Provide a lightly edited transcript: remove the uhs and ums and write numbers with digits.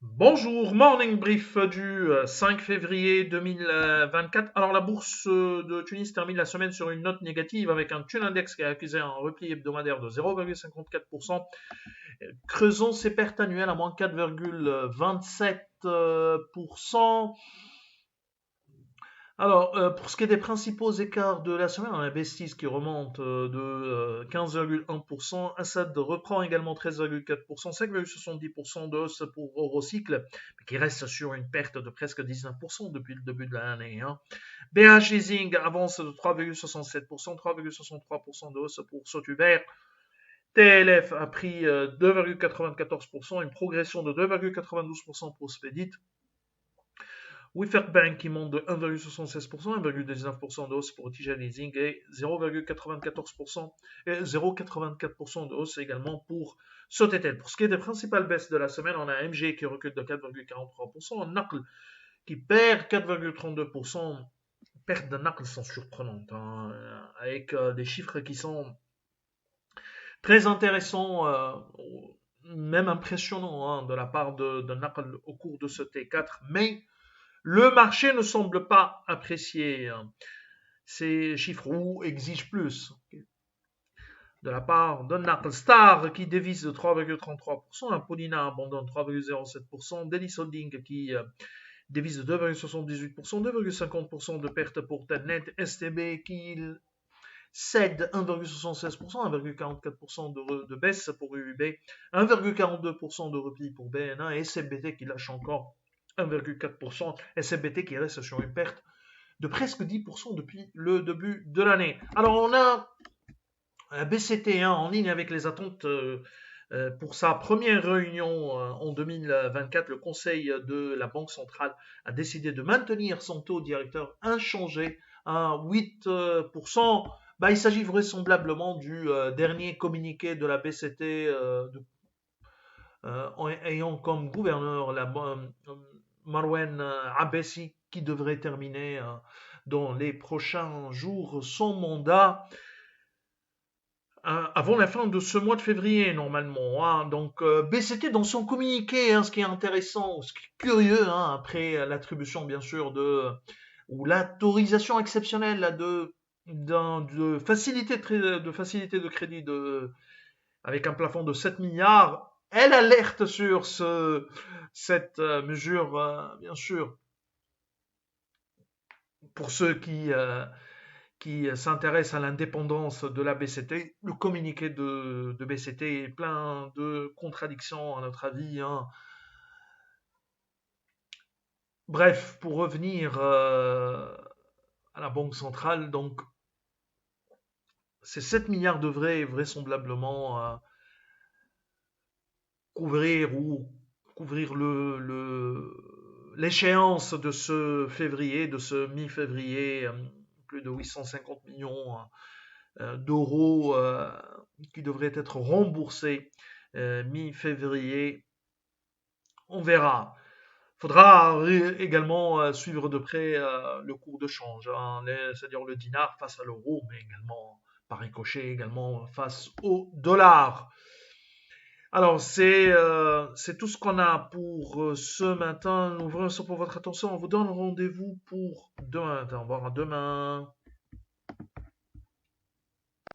Bonjour, morning brief du 5 février 2024. Alors la bourse de Tunis termine la semaine sur une note négative avec un Thun Index qui a accusé un repli hebdomadaire de 0,54%, creusant ses pertes annuelles à moins 4,27%. Alors, pour ce qui est des principaux écarts de la semaine, on a Bestis qui remonte de 15,1%, Assad reprend également 13,4%, 5,70% de hausse pour Eurocycle, mais qui reste sur une perte de presque 19% depuis le début de l'année. BH Leasing avance de 3,67%, 3,63% de hausse pour Sotuber. TLF a pris 2,94%, une progression de 2,92% pour Spedit. Bank qui monte de 1,76%, 1,19% de hausse pour Tijan Leasing et 0,94% et 0,84% de hausse également pour Sotetel. Pour ce qui est des principales baisses de la semaine, on a MG qui recule de 4,43%, NACL qui perd 4,32%. Pertes de NACL sont surprenantes, avec des chiffres qui sont très intéressants, même impressionnants de la part de NACL au cours de ce T4, mais le marché ne semble pas apprécier ces chiffres ou exige plus. De la part de Knuckle Star qui dévisse de 3,33%, Apollina abandonne 3,07%, Delis Holding qui dévisse de 2,78%, 2,50% de perte pour Telnet, STB qui cède 1,76%, 1,44% de baisse pour UUB, 1,42% de repli pour BNA et SMBT qui lâche encore 1,4%. SMBT qui reste sur une perte de presque 10% depuis le début de l'année. Alors on a un BCT1 en ligne avec les attentes pour sa première réunion en 2024. Le Conseil de la Banque centrale a décidé de maintenir son taux directeur inchangé à 8%. Il s'agit vraisemblablement du dernier communiqué de la BCT ayant comme gouverneur Marwan Abbasi qui devrait terminer dans les prochains jours son mandat avant la fin de ce mois de février normalement. Donc BCT dans son communiqué, ce qui est intéressant, ce qui est curieux, après l'attribution bien sûr ou l'autorisation exceptionnelle de facilité de crédit avec un plafond de 7 milliards, elle alerte sur cette mesure, bien sûr, pour ceux qui s'intéressent à l'indépendance de la BCT. Le communiqué de BCT est plein de contradictions, à notre avis. Bref, pour revenir à la Banque centrale, donc ces 7 milliards devraient vraisemblablement couvrir l'échéance de ce février, de ce mi-février, plus de 850 millions d'euros qui devraient être remboursés mi-février. On verra. Il faudra également suivre de près le cours de change, c'est-à-dire le dinar face à l'euro, mais également par ricochet également face au dollar. Alors, c'est tout ce qu'on a pour ce matin. Nous vous remercions pour votre attention. On vous donne rendez-vous pour demain. Au revoir à demain.